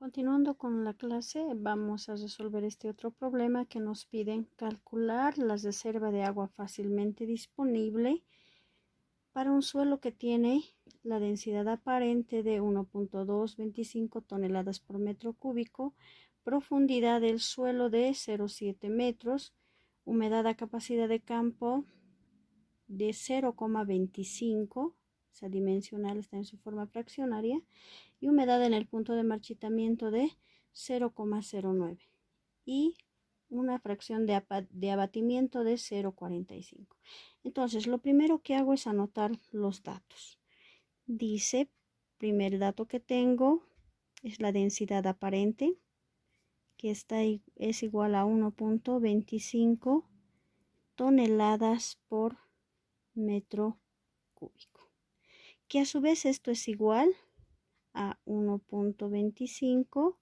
Continuando con la clase, vamos a resolver este otro problema que nos piden calcular la reserva de agua fácilmente disponible para un suelo que tiene la densidad aparente de 1.225 toneladas por metro cúbico, profundidad del suelo de 0,7 metros, humedad a capacidad de campo de 0,25, o sea, dimensional, está en su forma fraccionaria, y humedad en el punto de marchitamiento de 0,09 y una fracción de abatimiento de 0,45. Entonces, lo primero que hago es anotar los datos. Dice, primer dato que tengo es la densidad aparente, que es igual a 1.25 toneladas por metro cúbico, que a su vez esto es igual a 1.25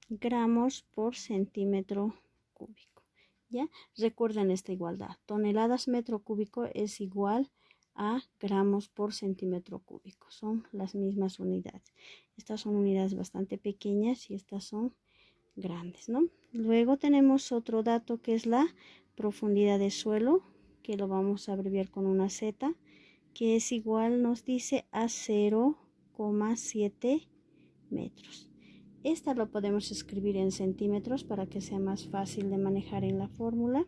gramos por centímetro cúbico. ¿Ya? Recuerden esta igualdad. Toneladas metro cúbico es igual a gramos por centímetro cúbico. Son las mismas unidades. Estas son unidades bastante pequeñas y estas son grandes, ¿no? Luego tenemos otro dato que es la profundidad de suelo, que lo vamos a abreviar con una Z, que es igual, nos dice, a 0,7 metros. Esta lo podemos escribir en centímetros para que sea más fácil de manejar en la fórmula.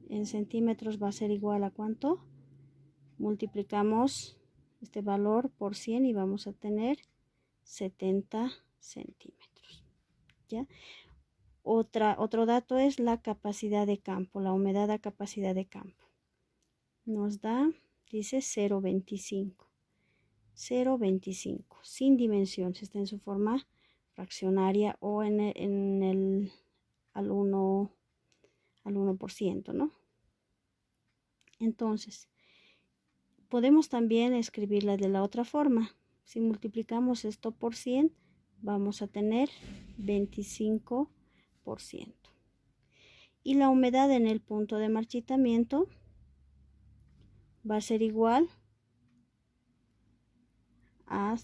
En centímetros va a ser igual a ¿cuánto? Multiplicamos este valor por 100 y vamos a tener 70 centímetros. ¿Ya? Otro dato es la capacidad de campo, la humedad a capacidad de campo. Nos da, dice 0,25. 0,25 sin dimensión, está en su forma fraccionaria o al 1%, ¿no? Entonces, podemos también escribirla de la otra forma. Si multiplicamos esto por 100, vamos a tener 25%. Y la humedad en el punto de marchitamiento va a ser igual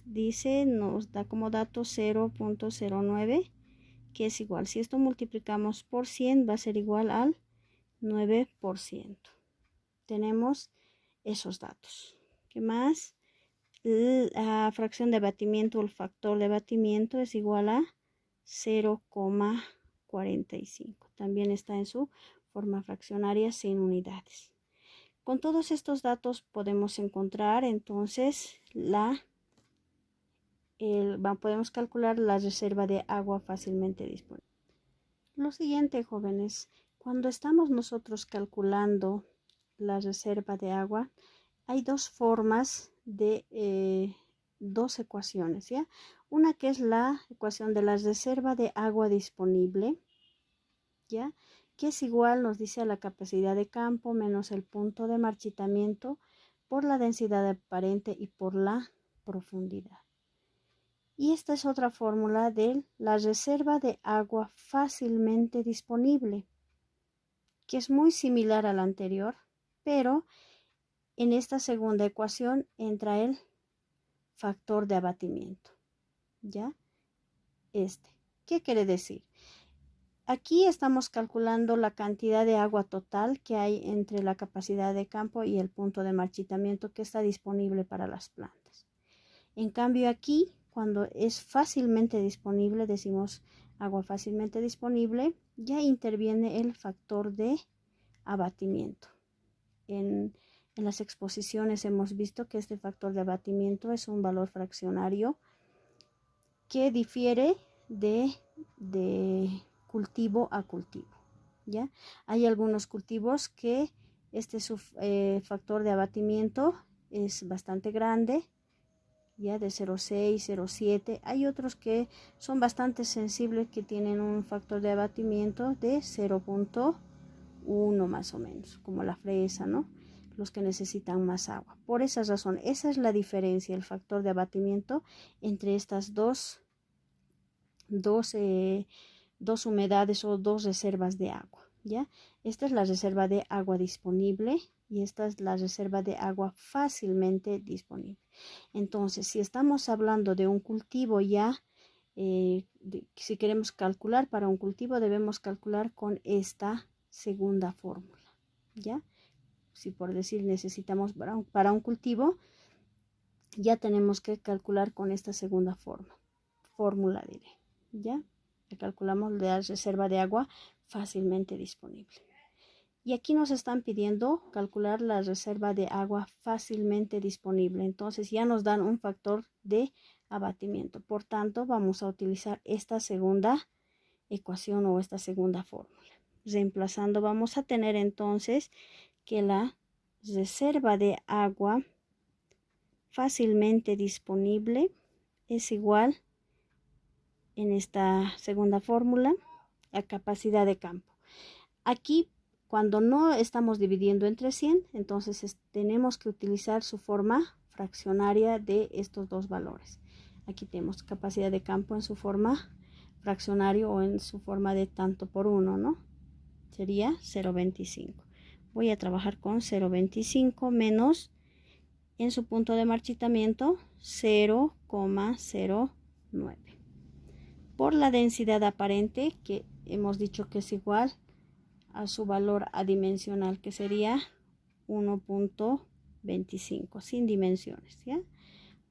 dice, nos da como dato 0.09, que es igual. Si esto multiplicamos por 100, va a ser igual al 9%. Tenemos esos datos. ¿Qué más? La fracción de abatimiento, el factor de abatimiento es igual a 0,45. También está en su forma fraccionaria sin unidades. Con todos estos datos podemos encontrar entonces podemos calcular la reserva de agua fácilmente disponible. Lo siguiente, jóvenes, cuando estamos nosotros calculando la reserva de agua, hay dos formas de dos ecuaciones, ¿ya? Una que es la ecuación de la reserva de agua disponible, ¿ya? Que es igual, nos dice, a la capacidad de campo menos el punto de marchitamiento por la densidad aparente y por la profundidad. Y esta es otra fórmula de la reserva de agua fácilmente disponible, que es muy similar a la anterior, pero en esta segunda ecuación entra el factor de abatimiento. ¿Ya? ¿Qué quiere decir? Aquí estamos calculando la cantidad de agua total que hay entre la capacidad de campo y el punto de marchitamiento que está disponible para las plantas. En cambio aquí, cuando es fácilmente disponible, decimos agua fácilmente disponible, ya interviene el factor de abatimiento. En las exposiciones hemos visto que este factor de abatimiento es un valor fraccionario que difiere de cultivo a cultivo. ¿Ya? Hay algunos cultivos que su factor de abatimiento es bastante grande, ya de 0,6, 0,7. Hay otros que son bastante sensibles, que tienen un factor de abatimiento de 0,1 más o menos, como la fresa, ¿no? Los que necesitan más agua. Por esa razón, esa es la diferencia, el factor de abatimiento entre estas dos humedades o dos reservas de agua, ¿ya? Esta es la reserva de agua disponible y esta es la reserva de agua fácilmente disponible. Entonces, si estamos hablando de un cultivo ya, si queremos calcular para un cultivo, debemos calcular con esta segunda fórmula, ¿ya? Si por decir necesitamos para un cultivo, ya tenemos que calcular con esta segunda fórmula diré, ¿ya? Calculamos la reserva de agua fácilmente disponible. Y aquí nos están pidiendo calcular la reserva de agua fácilmente disponible. Entonces ya nos dan un factor de abatimiento. Por tanto, vamos a utilizar esta segunda ecuación o esta segunda fórmula. Reemplazando, vamos a tener entonces que la reserva de agua fácilmente disponible es igual en esta segunda fórmula a capacidad de campo. Aquí, cuando no estamos dividiendo entre 100, entonces tenemos que utilizar su forma fraccionaria de estos dos valores. Aquí tenemos capacidad de campo en su forma fraccionario o en su forma de tanto por 1, ¿no? Sería 0,25. Voy a trabajar con 0,25 menos en su punto de marchitamiento 0,09. Por la densidad aparente, que hemos dicho que es igual a su valor adimensional, que sería 1,25 sin dimensiones, ¿ya?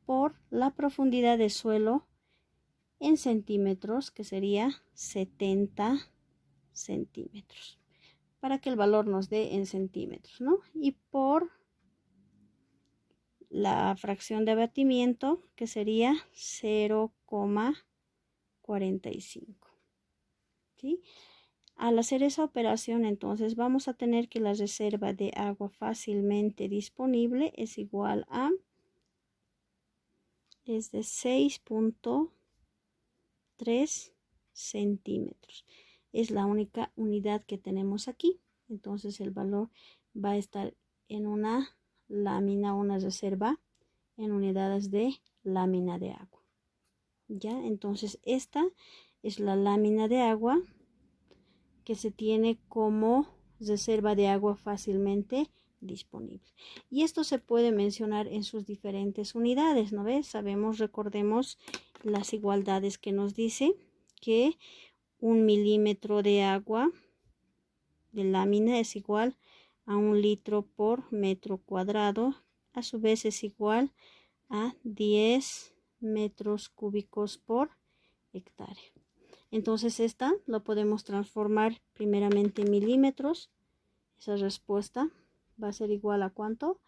Por la profundidad de suelo en centímetros, que sería 70 centímetros, para que el valor nos dé en centímetros, ¿no? Y por la fracción de abatimiento, que sería 0,45, ¿sí? Al hacer esa operación, entonces vamos a tener que la reserva de agua fácilmente disponible es igual a, es de 6,3 centímetros. Es la única unidad que tenemos aquí. Entonces el valor va a estar en una lámina, una reserva en unidades de lámina de agua. ¿Ya? Entonces esta es la lámina de agua que se tiene como reserva de agua fácilmente disponible. Y esto se puede mencionar en sus diferentes unidades, ¿no ves? Sabemos, recordemos las igualdades que nos dice que 1 milímetro de agua de lámina es igual a 1 litro por metro cuadrado. A su vez es igual a 10 metros cúbicos por hectárea. Entonces esta lo podemos transformar primeramente en milímetros. Esa respuesta va a ser igual a ¿cuánto?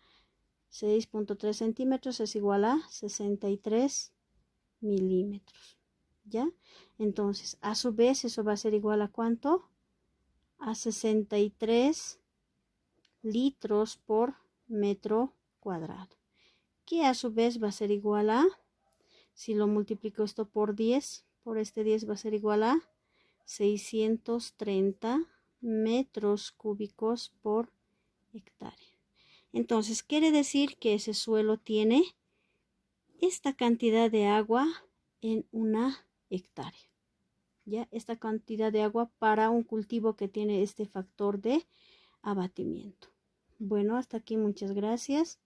6,3 centímetros es igual a 63 milímetros. ¿Ya? Entonces, a su vez, eso va a ser igual a ¿cuánto? A 63 litros por metro cuadrado. Que a su vez va a ser igual a, si lo multiplico esto por 10, por este 10 va a ser igual a 630 metros cúbicos por hectárea. Entonces, quiere decir que ese suelo tiene esta cantidad de agua en una hectárea. ¿Ya? Esta cantidad de agua para un cultivo que tiene este factor de abatimiento. Bueno, hasta aquí, muchas gracias.